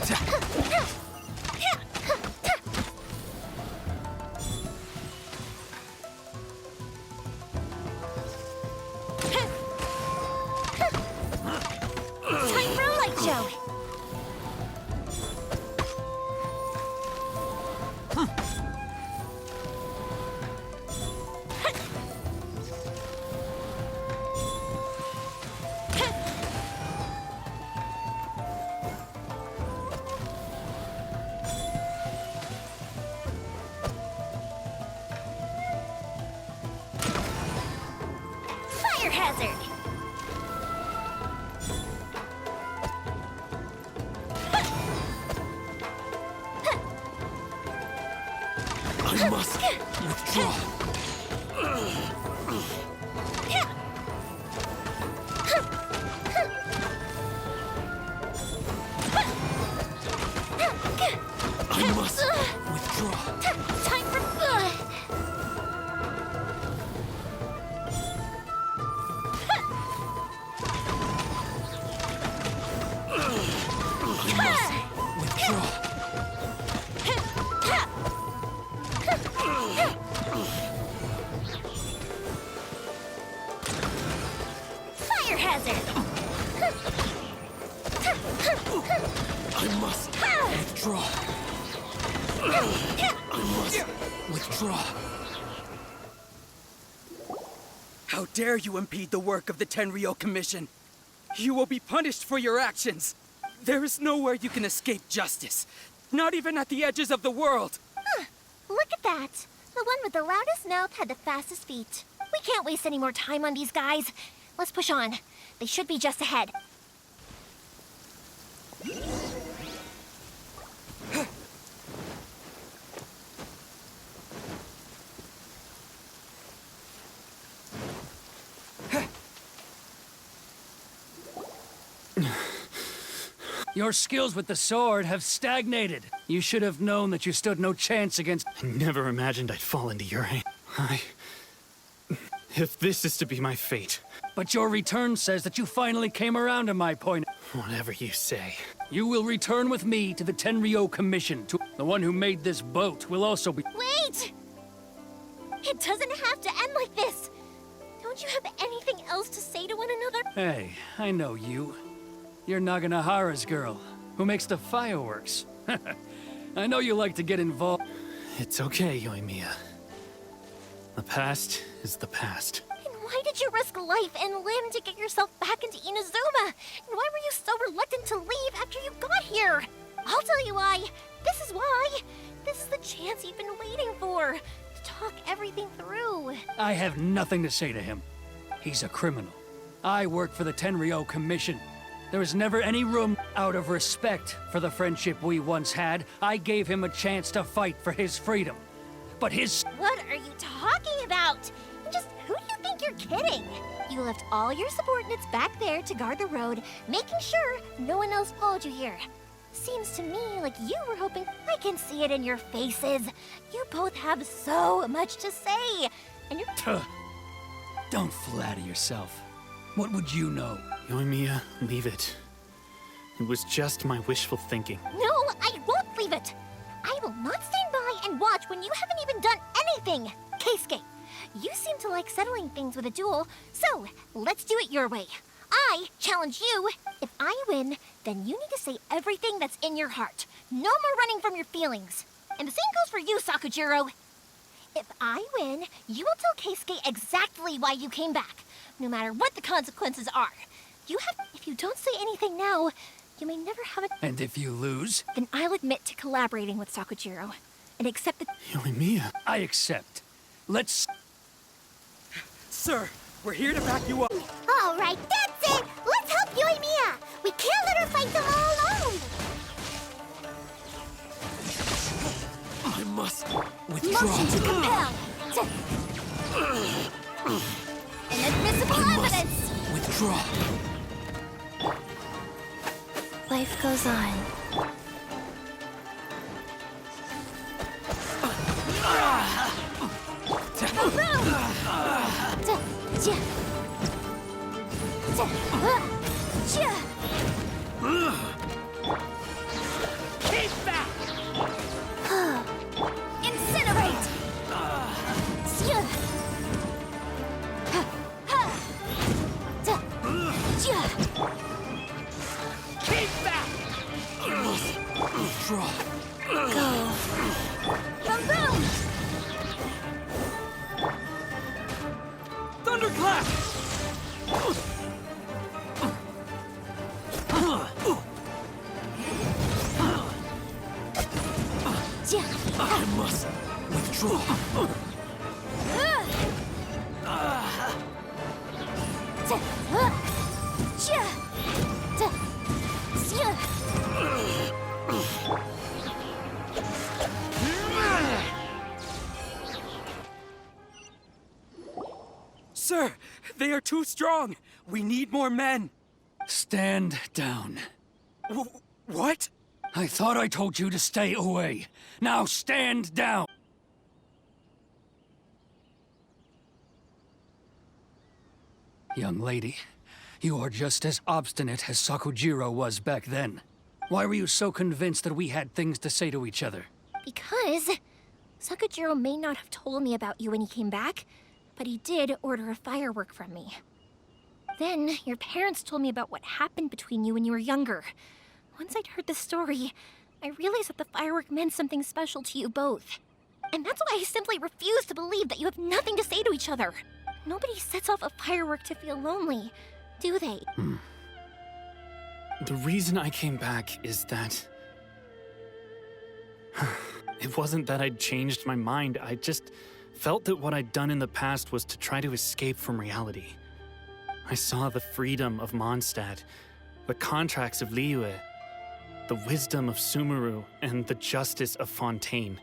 Time for a light show. Fire hazard. I must withdraw. I must withdraw. Time for Withdraw. fire hazard. I must withdraw. I must withdraw. How dare you impede the work of the Tenryou Commission? You will be punished for your actions. There is nowhere you can escape justice. Not even at the edges of the world. Look at that. The one with the loudest mouth had the fastest feet. We can't waste any more time on these guys. Let's push on. They should be just ahead. Your skills with the sword have stagnated. You should have known that you stood no chance against... I never imagined I'd fall into your hands. If this is to be my fate... But your return says that you finally came around to my point. Whatever you say. You will return with me to the Tenryou Commission. The one who made this boat will also be... Wait! It doesn't have to end like this. Don't you have anything else to say to one another? Hey, I know you. You're Naganahara's girl, who makes the fireworks. I know you like to get involved. It's okay, Yoimiya. The past is the past. And why did you risk life and limb to get yourself back into Inazuma? And why were you so reluctant to leave after you got here? I'll tell you why. This is why. This is the chance you've been waiting for. To talk everything through. I have nothing to say to him. He's a criminal. I work for the Tenryou Commission. There was never any room. Out of respect for the friendship we once had, I gave him a chance to fight for his freedom. But his... What are you talking about? Just who do you think you're kidding? You left all your subordinates back there to guard the road, making sure no one else followed you here. Seems to me like you were hoping. I can see it in your faces. You both have so much to say. And you're... Don't flatter yourself. What would you know? Yoimiya, leave it. It was just my wishful thinking. No, I won't leave it. I will not stand by and watch when you haven't even done anything. Keisuke, you seem to like settling things with a duel, so let's do it your way. I challenge you. If I win, then you need to say everything that's in your heart. No more running from your feelings. And the same goes for you, Sakujiro. If I win, you will tell Keisuke exactly why you came back, no matter what the consequences are. If you don't say anything now, you may never have it. And if you lose? Then I'll admit to collaborating with Sakujiro and accept the... Yoimiya. I accept. Let's... Sir, we're here to back you up. All right, that's it. Let's help Yoimiya. We can't let her fight them all alone. I must withdraw. Motion to compel. Inadmissible evidence. Withdraw. Life goes on. Keep back! I must withdraw. Go. Boom, boom! Thunderclap! I must withdraw. Sir, they are too strong. We need more men. Stand down. What? I thought I told you to stay away. Now stand down! Young lady, you are just as obstinate as Sakujiro was back then. Why were you so convinced that we had things to say to each other? Because Sakujiro may not have told me about you when he came back, but he did order a firework from me. Then your parents told me about what happened between you when you were younger. Once I'd heard the story, I realized that the firework meant something special to you both. And that's why I simply refuse to believe that you have nothing to say to each other. Nobody sets off a firework to feel lonely, do they? The reason I came back is that... It wasn't that I'd changed my mind, I just felt that what I'd done in the past was to try to escape from reality. I saw the freedom of Mondstadt, the contracts of Liyue, the wisdom of Sumeru, and the justice of Fontaine.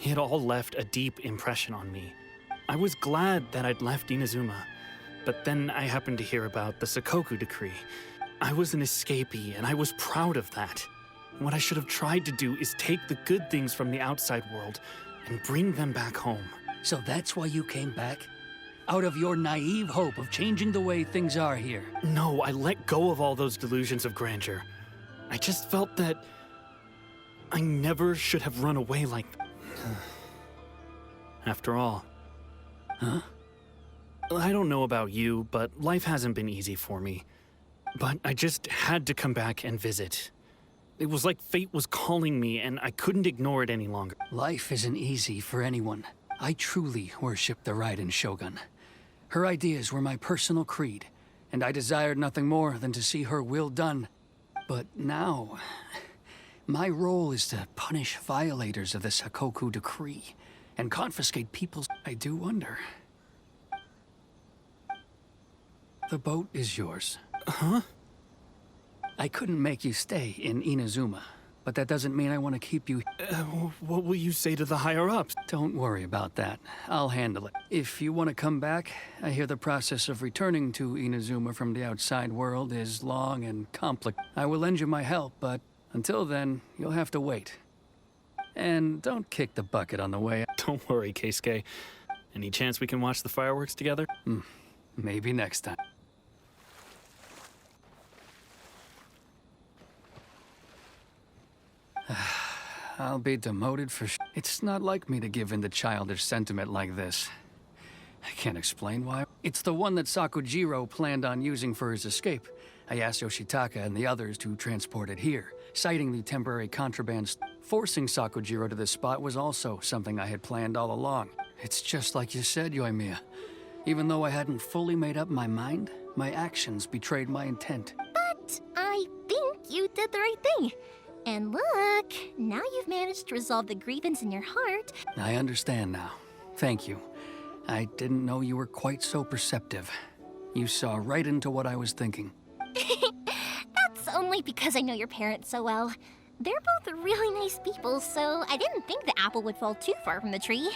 It all left a deep impression on me. I was glad that I'd left Inazuma, but then I happened to hear about the Sakoku decree. I was an escapee, and I was proud of that. What I should have tried to do is take the good things from the outside world and bring them back home. So that's why you came back? Out of your naive hope of changing the way things are here? No, I let go of all those delusions of grandeur. I just felt that I never should have run away like that. After all. Huh? I don't know about you, but life hasn't been easy for me. But I just had to come back and visit. It was like fate was calling me, and I couldn't ignore it any longer. Life isn't easy for anyone. I truly worship the Raiden Shogun. Her ideas were my personal creed, and I desired nothing more than to see her will done. But now, my role is to punish violators of the Sakoku decree and confiscate people's... I do wonder. The boat is yours. Huh? I couldn't make you stay in Inazuma, but that doesn't mean I want to keep you... What will you say to the higher-ups? Don't worry about that. I'll handle it. If you want to come back, I hear the process of returning to Inazuma from the outside world is long and complicated. I will lend you my help, but until then, you'll have to wait. And don't kick the bucket on the way. Don't worry, Keisuke. Any chance we can watch the fireworks together? Maybe next time. I'll be demoted for It's not like me to give in to childish sentiment like this. I can't explain why. It's the one that Sakujiro planned on using for his escape. I asked Yoshitaka and the others to transport it here, citing the temporary contraband. Forcing Sakujiro to this spot was also something I had planned all along. It's just like you said, Yoimiya. Even though I hadn't fully made up my mind, my actions betrayed my intent. But I think you did the right thing. And look, now you've managed to resolve the grievance in your heart. I understand now. Thank you. I didn't know you were quite so perceptive. You saw right into what I was thinking. That's only because I know your parents so well. They're both really nice people, so I didn't think the apple would fall too far from the tree.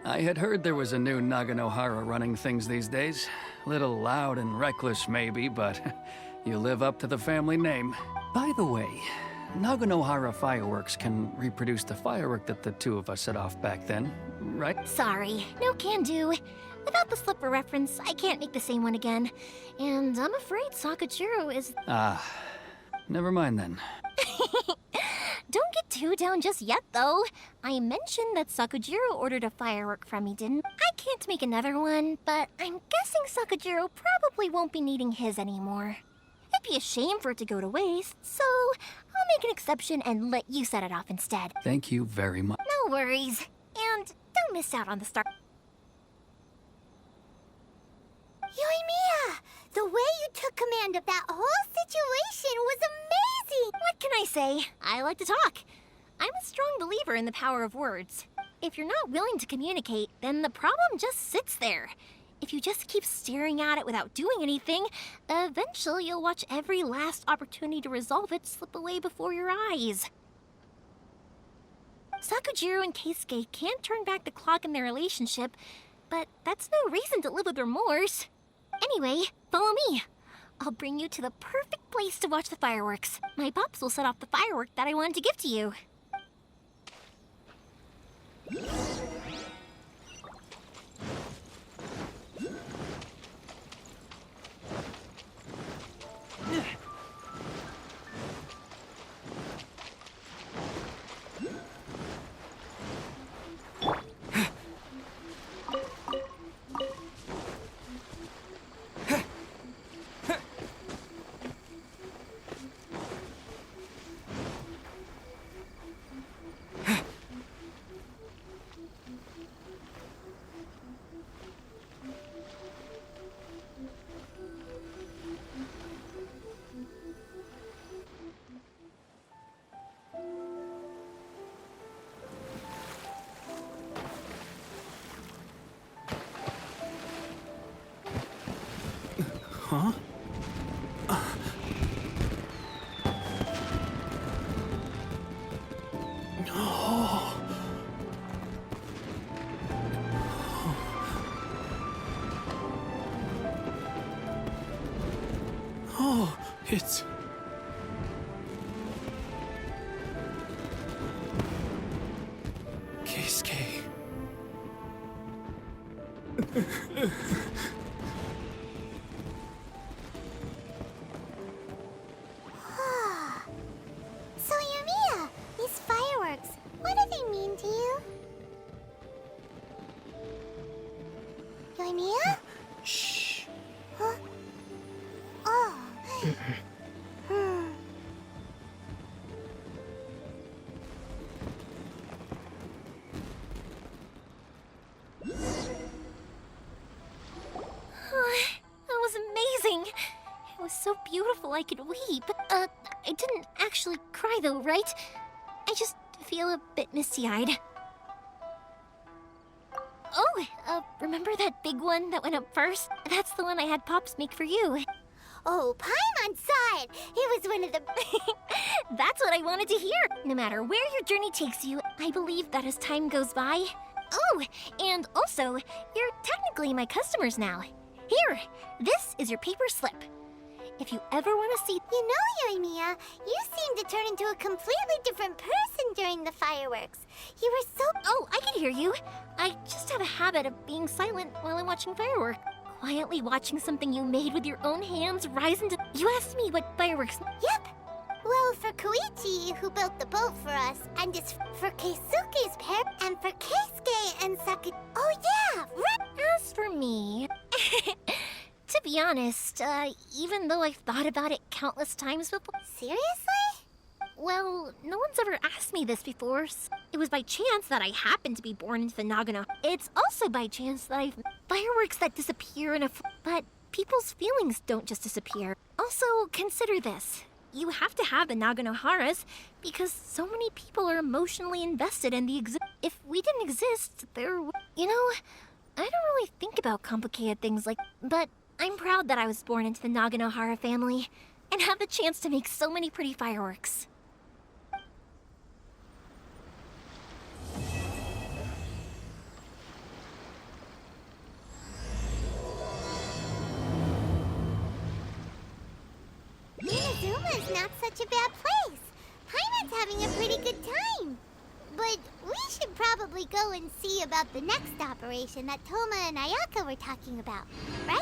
I had heard there was a new Naganohara running things these days. Little loud and reckless, maybe, but you live up to the family name. By the way, Naganohara fireworks can reproduce the firework that the two of us set off back then, right? Sorry, no can do. Without the slipper reference, I can't make the same one again. And I'm afraid Sakujiro is... Ah, never mind then. Don't get too down just yet, though. I mentioned that Sakujiro ordered a firework from me, didn't I? I can't make another one, but I'm guessing Sakujiro probably won't be needing his anymore. It'd be a shame for it to go to waste, so I'll make an exception and let you set it off instead. Thank you very much. No worries. And don't miss out on the star. Yoimiya! The way you took command of that whole situation was amazing! What can I say? I like to talk. I'm a strong believer in the power of words. If you're not willing to communicate, then the problem just sits there. If you just keep staring at it without doing anything, eventually you'll watch every last opportunity to resolve it slip away before your eyes. Sakujiro and Keisuke can't turn back the clock in their relationship, but that's no reason to live with remorse. Anyway, follow me. I'll bring you to the perfect place to watch the fireworks. My pops will set off the firework that I wanted to give to you. Huh? Oh, it's... Keisuke. So, Yoimiya, these fireworks, what do they mean to you? Yoimiya? Shh. Huh? Oh. That was amazing. It was so beautiful I could weep. I didn't actually cry though, right? I just feel a bit misty-eyed. Oh, remember that big one that went up first? That's the one I had Pops make for you. Oh, Paimon saw it! It was one of the... That's what I wanted to hear! No matter where your journey takes you, I believe that as time goes by... Oh, and also, you're technically my customers now. Here, this is your paper slip. If you ever want to see... You know, Yoimiya, you seem to turn into a completely different person during the fireworks. You were so... Oh, I can hear you. I just have a habit of being silent while I'm watching fireworks. Quietly watching something you made with your own hands rise into... You asked me what fireworks... Yep. Well, for Koichi, who built the boat for us, and it's for Keisuke's parents, and for Keisuke and Saku... Oh, yeah, right! As for me... To be honest, even though I've thought about it countless times before... Seriously? Well, no one's ever asked me this before. It was by chance that I happened to be born into the Nagano. It's also by chance that I've... Fireworks that disappear in a... But people's feelings don't just disappear. Also, consider this. You have to have the Naganoharas because so many people are emotionally invested in the If we didn't exist, there... You know, I don't really think about complicated things like... But I'm proud that I was born into the Naganohara family and have the chance to make so many pretty fireworks. Inazuma's not such a bad place. Paimon's having a pretty good time. But we should probably go and see about the next operation that Toma and Ayaka were talking about, right?